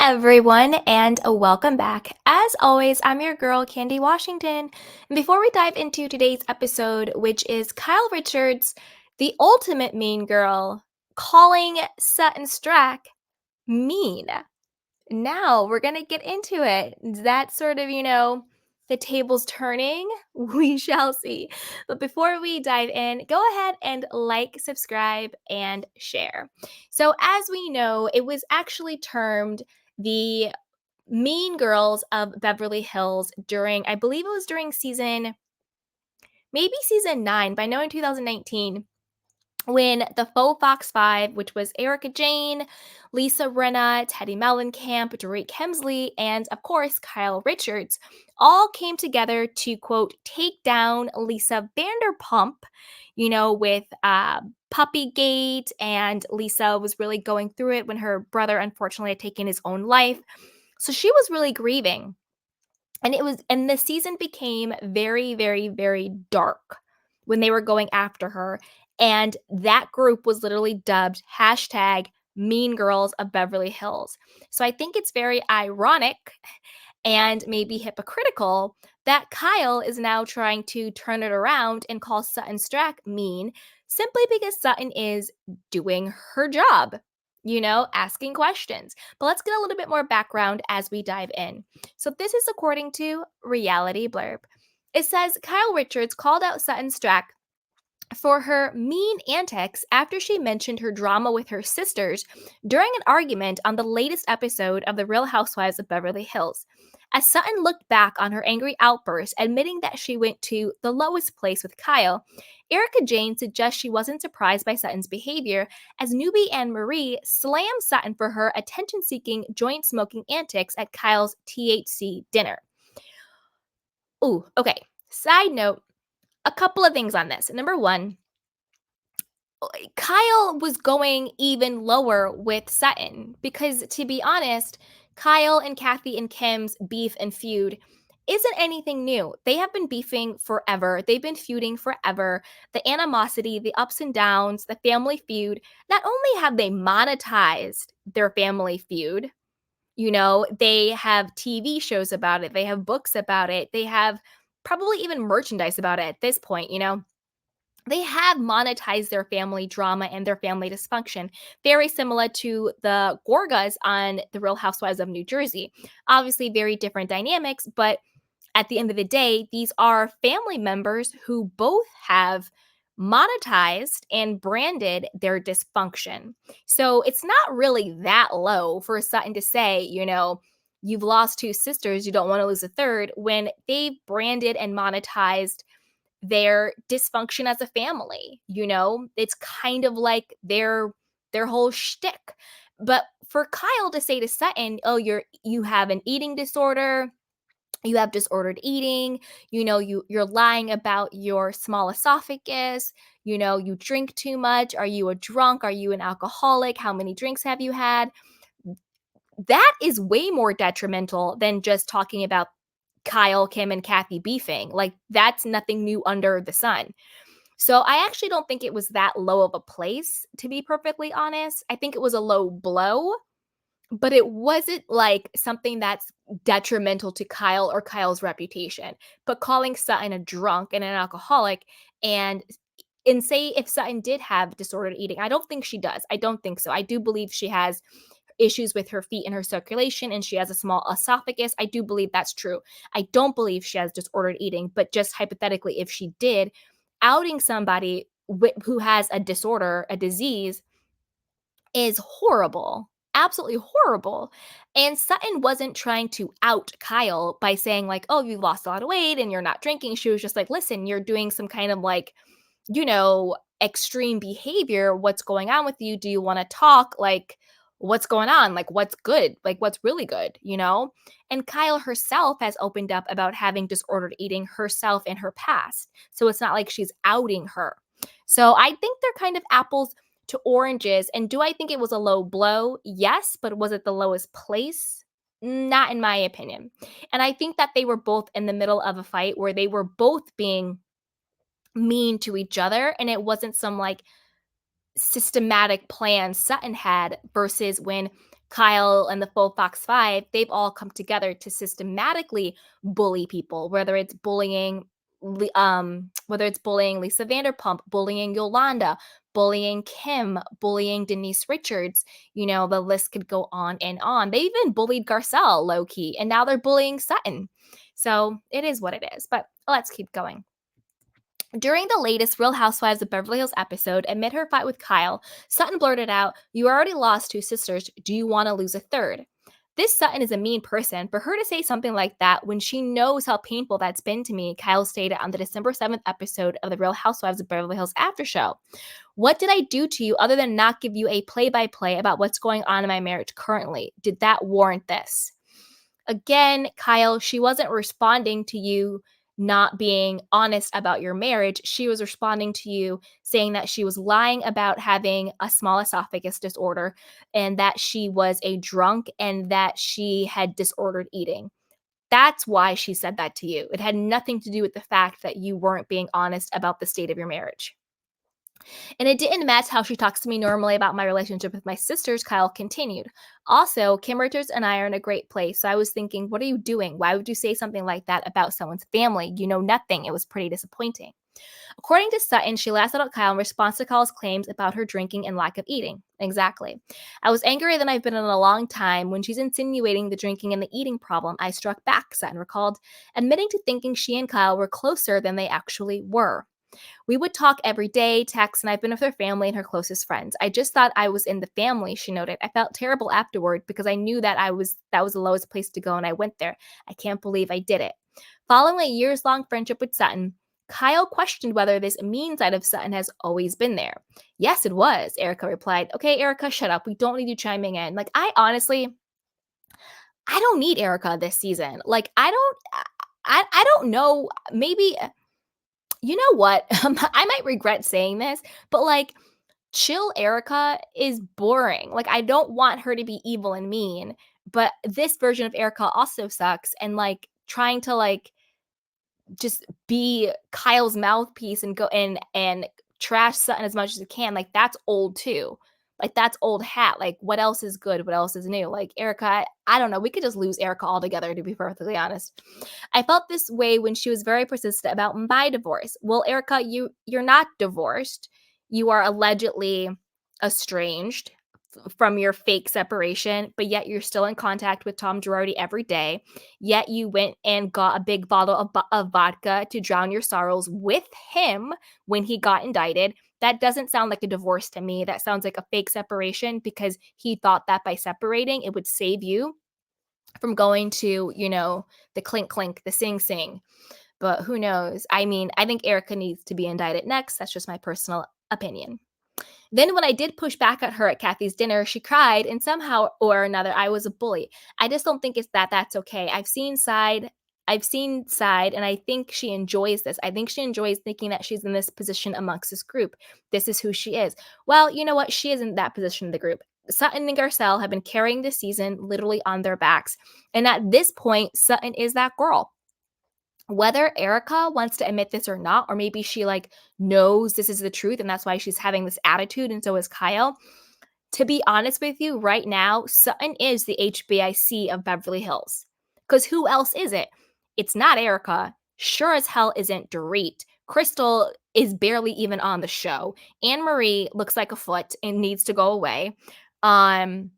everyone, and welcome back. As always, I'm your girl, Candy Washington. And before we dive into today's episode, which is Kyle Richards, the ultimate mean girl, calling Sutton Stracke mean. Now we're going to get into it. That's sort of, the tables turning. We shall see. But before we dive in, go ahead and like, subscribe, and share. So, as we know, it was actually termed the Mean Girls of Beverly Hills during, I believe it was during maybe season 9, but I know in 2019 when the Faux Fox Five, which was Erika Jane, Lisa Rinna, Teddy Mellencamp, Dorit Kemsley, and of course Kyle Richards, all came together to quote take down Lisa Vanderpump, with Puppygate, and Lisa was really going through it when her brother unfortunately had taken his own life. So she was really grieving. And the season became very, very, very dark when they were going after her. And that group was literally dubbed hashtag Mean Girls of Beverly Hills. So I think it's very ironic and maybe hypocritical that Kyle is now trying to turn it around and call Sutton Stracke mean simply because Sutton is doing her job, asking questions. But let's get a little bit more background as we dive in. So this is according to Reality Blurb. It says Kyle Richards called out Sutton Stracke for her mean antics after she mentioned her drama with her sisters during an argument on the latest episode of The Real Housewives of Beverly Hills. As Sutton looked back on her angry outburst, admitting that she went to the lowest place with Kyle, Erika Jane suggests she wasn't surprised by Sutton's behavior as newbie Annemarie slammed Sutton for her attention-seeking joint smoking antics at Kyle's THC dinner. Ooh, okay. Side note, a couple of things on this. Number one, Kyle was going even lower with Sutton because, to be honest, Kyle and Kathy and Kim's beef and feud isn't anything new. They have been beefing forever. They've been feuding forever. The animosity, the ups and downs, the family feud. Not only have they monetized their family feud, they have TV shows about it, they have books about it, they have probably even merchandise about it at this point. They have monetized their family drama and their family dysfunction, very similar to the Gorgas on The Real Housewives of New Jersey. Obviously, very different dynamics, but at the end of the day, these are family members who both have monetized and branded their dysfunction. So it's not really that low for Sutton to say, you've lost two sisters, you don't want to lose a third, when they've branded and monetized their dysfunction as a family. It's kind of like their whole shtick. But for Kyle to say to Sutton, "Oh, you have an eating disorder, you have disordered eating, you're lying about your small esophagus, you drink too much, are you a drunk, are you an alcoholic, how many drinks have you had?" That is way more detrimental than just talking about Kyle, Kim, and Kathy beefing. Like, that's nothing new under the sun. So I actually don't think it was that low of a place, to be perfectly honest. I think it was a low blow, but it wasn't like something that's detrimental to Kyle or Kyle's reputation. But calling Sutton a drunk and an alcoholic and say if Sutton did have disordered eating, I don't think she does. I don't think so. I do believe she has issues with her feet and her circulation, and she has a small esophagus. I do believe that's true. I don't believe she has disordered eating, but just hypothetically, if she did, outing somebody who has a disorder, a disease, is horrible. Absolutely horrible. And Sutton wasn't trying to out Kyle by saying, like, oh, you lost a lot of weight and you're not drinking. She was just like, listen, you're doing some kind of extreme behavior. What's going on with you? Do you want to talk? Like, what's going on? Like, what's good? Like, what's really good? And Kyle herself has opened up about having disordered eating herself in her past. So it's not like she's outing her. So I think they're kind of apples to oranges. And do I think it was a low blow? Yes, but was it the lowest place? Not in my opinion. And I think that they were both in the middle of a fight where they were both being mean to each other, and it wasn't some like systematic plan Sutton had versus when Kyle and the full Fox 5, they've all come together to systematically bully people, whether it's bullying Lisa Vanderpump, bullying Yolanda, bullying Kim, bullying Denise Richards. The list could go on and on. They even bullied Garcelle low key, and now they're bullying Sutton. So it is what it is. But let's keep going. During the latest Real Housewives of Beverly Hills episode, amid her fight with Kyle, Sutton blurted out, "You already lost two sisters. Do you want to lose a third?" This Sutton is a mean person. For her to say something like that when she knows how painful that's been to me, Kyle stated on the December 7th episode of the Real Housewives of Beverly Hills after show. "What did I do to you other than not give you a play-by-play about what's going on in my marriage currently? Did that warrant this?" Again, Kyle, she wasn't responding to you not being honest about your marriage. She was responding to you saying that she was lying about having a small esophagus disorder and that she was a drunk and that she had disordered eating. That's why she said that to you. It had nothing to do with the fact that you weren't being honest about the state of your marriage. "And it didn't match how she talks to me normally about my relationship with my sisters," Kyle continued. "Also, Kim Richards and I are in a great place, so I was thinking, what are you doing? Why would you say something like that about someone's family? You know nothing." It was pretty disappointing. According to Sutton, she lashed out at Kyle in response to Kyle's claims about her drinking and lack of eating. Exactly. "I was angrier than I've been in a long time. When she's insinuating the drinking and the eating problem, I struck back," Sutton recalled, admitting to thinking she and Kyle were closer than they actually were. "We would talk every day, text, and I've been with her family and her closest friends. I just thought I was in the family," she noted. "I felt terrible afterward because I knew that that was the lowest place to go and I went there. I can't believe I did it." Following a years-long friendship with Sutton, Kyle questioned whether this mean side of Sutton has always been there. "Yes, it was," Erika replied. "Okay, Erika, shut up. We don't need you chiming in." Like, I don't need Erika this season. Like, I don't know. Maybe you know what? I might regret saying this, but like, chill Erica is boring. Like, I don't want her to be evil and mean, but this version of Erica also sucks. And like, trying to like just be Kyle's mouthpiece and go and trash Sutton as much as it can, like that's old too. Like that's old hat. Like what else is good? What else is new? Like Erica, I don't know. We could just lose Erica altogether, to be perfectly honest. "I felt this way when she was very persistent about my divorce." Well, Erica, you're not divorced. You are allegedly estranged from your fake separation, but yet you're still in contact with Tom Girardi every day. Yet you went and got a big bottle of vodka to drown your sorrows with him when he got indicted. That doesn't sound like a divorce to me. That sounds like a fake separation because he thought that by separating, it would save you from going to, the clink clink, the sing sing. But who knows? I mean, I think Erica needs to be indicted next. That's just my personal opinion. Then when I did push back at her at Kathy's dinner, she cried, and somehow or another, I was a bully. I just don't think that's okay. I've seen side, and I think she enjoys this. I think she enjoys thinking that she's in this position amongst this group. This is who she is. Well, you know what? She is in that position in the group. Sutton and Garcelle have been carrying this season literally on their backs. And at this point, Sutton is that girl. Whether Erica wants to admit this or not, or maybe she like knows this is the truth and that's why she's having this attitude, and so is Kyle. To be honest with you, right now, Sutton is the HBIC of Beverly Hills. Because who else is it? It's not Erica. Sure as hell isn't Dorit. Crystal is barely even on the show. Annemarie looks like a foot and needs to go away. Um,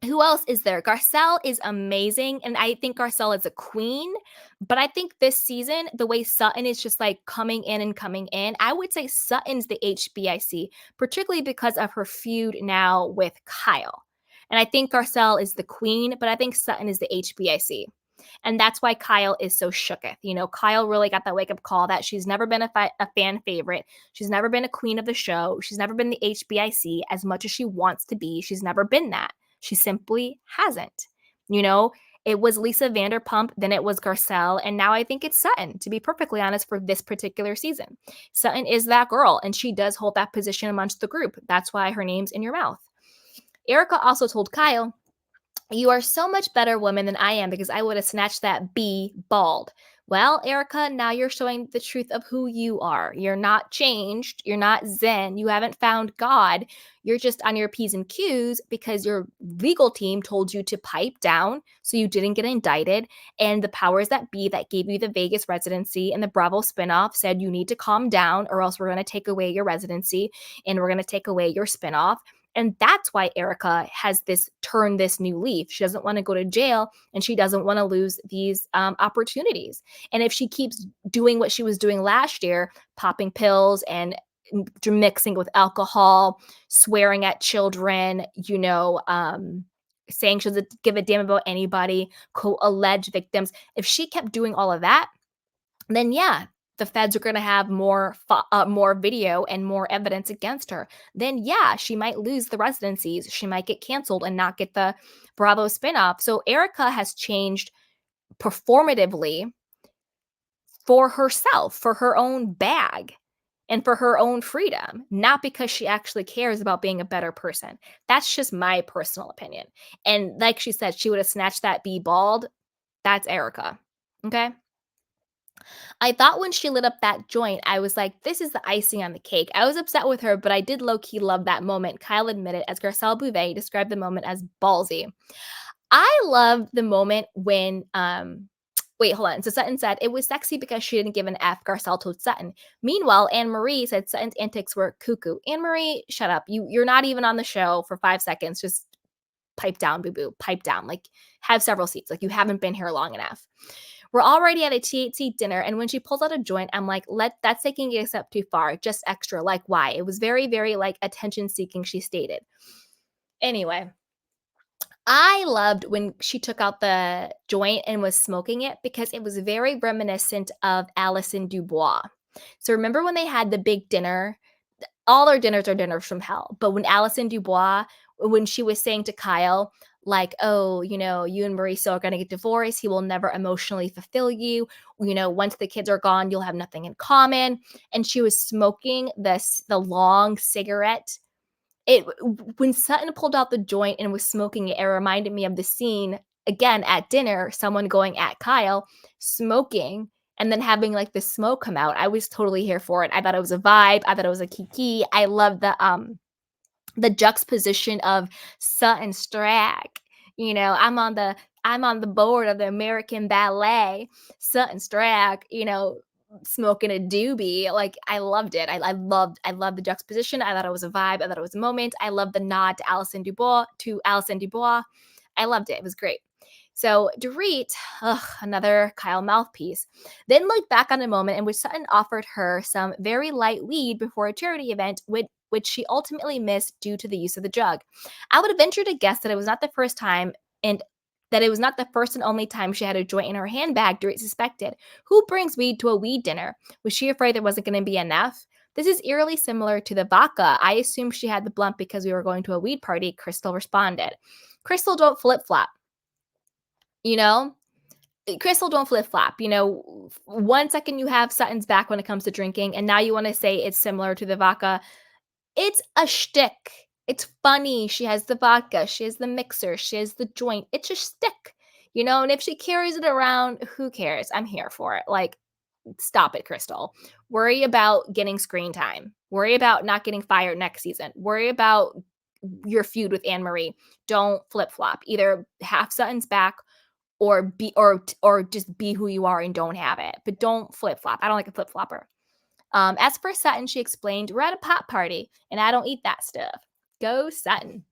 who else is there? Garcelle is amazing, and I think Garcelle is a queen, but I think this season, the way Sutton is just like coming in and coming in, I would say Sutton's the HBIC, particularly because of her feud now with Kyle. And I think Garcelle is the queen, but I think Sutton is the HBIC. And that's why Kyle is so shooketh. Kyle really got that wake up call that she's never been a fan favorite. She's never been a queen of the show. She's never been the HBIC as much as she wants to be. She's never been that. She simply hasn't. It was Lisa Vanderpump, then it was Garcelle, and now I think it's Sutton, to be perfectly honest, for this particular season. Sutton is that girl, and she does hold that position amongst the group. That's why her name's in your mouth. Erika also told Kyle, "You are so much better woman than I am because I would have snatched that B bald." Well, Erika, now you're showing the truth of who you are. You're not changed. You're not Zen. You haven't found God. You're just on your P's and Q's because your legal team told you to pipe down so you didn't get indicted. And the powers that be that gave you the Vegas residency and the Bravo spinoff said you need to calm down or else we're going to take away your residency and we're going to take away your spinoff. And that's why Erika has turned this new leaf. She doesn't want to go to jail and she doesn't want to lose these opportunities. And if she keeps doing what she was doing last year, popping pills and mixing with alcohol, swearing at children, saying she doesn't give a damn about anybody, alleged victims, if she kept doing all of that, then yeah, the feds are going to have more video and more evidence against her. Then yeah, she might lose the residencies. She might get canceled and not get the Bravo spinoff. So Erika has changed performatively for herself, for her own bag, and for her own freedom, not because she actually cares about being a better person. That's just my personal opinion. And like she said, she would have snatched that bee bald. That's Erika. Okay. I thought when she lit up that joint, I was like, this is the icing on the cake. I was upset with her, but I did low key love that moment. Kyle admitted, as Garcelle Bouvet described the moment as ballsy. I loved the moment when wait, hold on. So Sutton said it was sexy because she didn't give an F. Garcelle told Sutton. Meanwhile, Annemarie said Sutton's antics were cuckoo. Annemarie, shut up. You're not even on the show for 5 seconds. Just pipe down, boo boo. Pipe down. Like, have several seats. Like, you haven't been here long enough. We're already at a THC dinner, and when she pulls out a joint, I'm like, that's taking it a step too far. Just extra. Like, why? It was very, very like attention seeking, she stated. Anyway, I loved when she took out the joint and was smoking it because it was very reminiscent of Alison Dubois. So remember when they had the big dinner? All their dinners are dinners from hell. But when Alison Dubois, when she was saying to Kyle, like, oh, you and Mauricio are going to get divorced. He will never emotionally fulfill you. Once the kids are gone, you'll have nothing in common. And she was smoking the long cigarette. When Sutton pulled out the joint and was smoking it, it reminded me of the scene again at dinner, someone going at Kyle, smoking, and then having like the smoke come out. I was totally here for it. I thought it was a vibe. I thought it was a kiki. I love the juxtaposition of Sutton Stracke. I'm on the board of the American Ballet. Sutton Stracke, smoking a doobie. Like, I loved it. I loved the juxtaposition. I thought it was a vibe. I thought it was a moment. I loved the nod to Alison Dubois. I loved it. It was great. So Dorit, another Kyle mouthpiece, then looked back on a moment in which Sutton offered her some very light weed before a charity event, which she ultimately missed due to the use of the drug. I would venture to guess that it was not the first time and that it was not the first and only time she had a joint in her handbag, Dorit suspected. Who brings weed to a weed dinner? Was she afraid there wasn't going to be enough? This is eerily similar to the vodka. I assumed she had the blunt because we were going to a weed party, Crystal responded. Crystal, don't flip-flop. Crystal, don't flip-flop. 1 second you have Sutton's back when it comes to drinking, and now you want to say it's similar to the vodka. It's a shtick. It's funny. She has the vodka. She has the mixer. She has the joint. It's a shtick, and if she carries it around, who cares? I'm here for it. Like, stop it, Crystal. Worry about getting screen time. Worry about not getting fired next season. Worry about your feud with Annemarie. Don't flip-flop. Either have Sutton's back or just be who you are and don't have it. But don't flip-flop. I don't like a flip-flopper. As for Sutton, she explained, we're at a pot party and I don't eat that stuff. Go Sutton.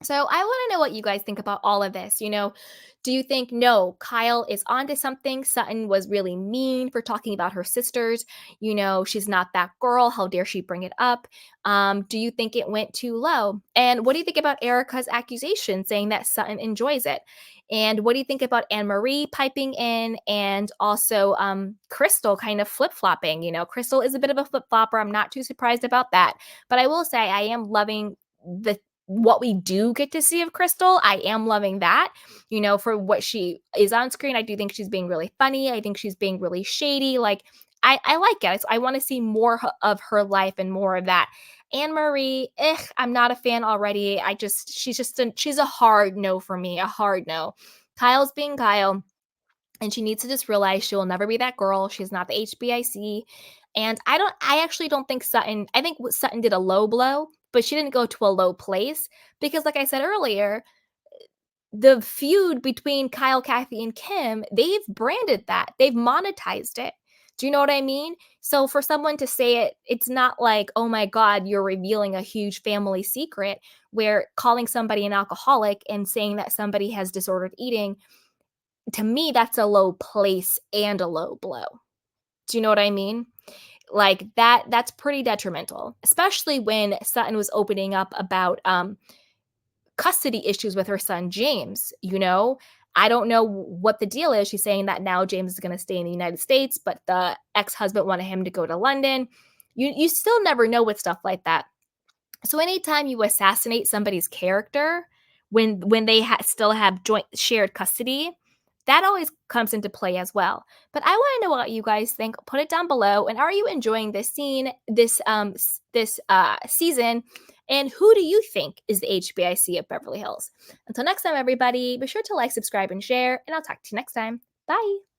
So I want to know what you guys think about all of this. Do you think, no, Kyle is onto something? Sutton was really mean for talking about her sisters. She's not that girl. How dare she bring it up? Do you think it went too low? And what do you think about Erika's accusation saying that Sutton enjoys it? And what do you think about Annemarie piping in and also Crystal kind of flip-flopping? Crystal is a bit of a flip-flopper. I'm not too surprised about that. But I will say I am loving what we do get to see of Crystal. I am loving that, for what she is on screen. I do think she's being really funny. I think she's being really shady. Like, I like it. I want to see more of her life and more of that. Annemarie, I'm not a fan already. She's a hard no for me, a hard no. Kyle's being Kyle. and she needs to just realize she will never be that girl. She's not the HBIC. And I actually don't think Sutton, I think Sutton did a low blow, but she didn't go to a low place because, like I said earlier, the feud between Kyle, Kathy, and Kim, they've branded that. They've monetized it. Do you know what I mean? So for someone to say it, it's not like, oh my God, you're revealing a huge family secret, where calling somebody an alcoholic and saying that somebody has disordered eating, to me, that's a low place and a low blow. Do you know what I mean? Like that's pretty detrimental, especially when Sutton was opening up about custody issues with her son James. I don't know what the deal is. She's saying that now James is going to stay in the United States, but the ex-husband wanted him to go to London. You still never know with stuff like that. So anytime you assassinate somebody's character when they still have joint shared custody, that always comes into play as well. But I want to know what you guys think. Put it down below. And are you enjoying this scene, this season? And who do you think is the HBIC of Beverly Hills? Until next time, everybody, be sure to like, subscribe, and share. And I'll talk to you next time. Bye.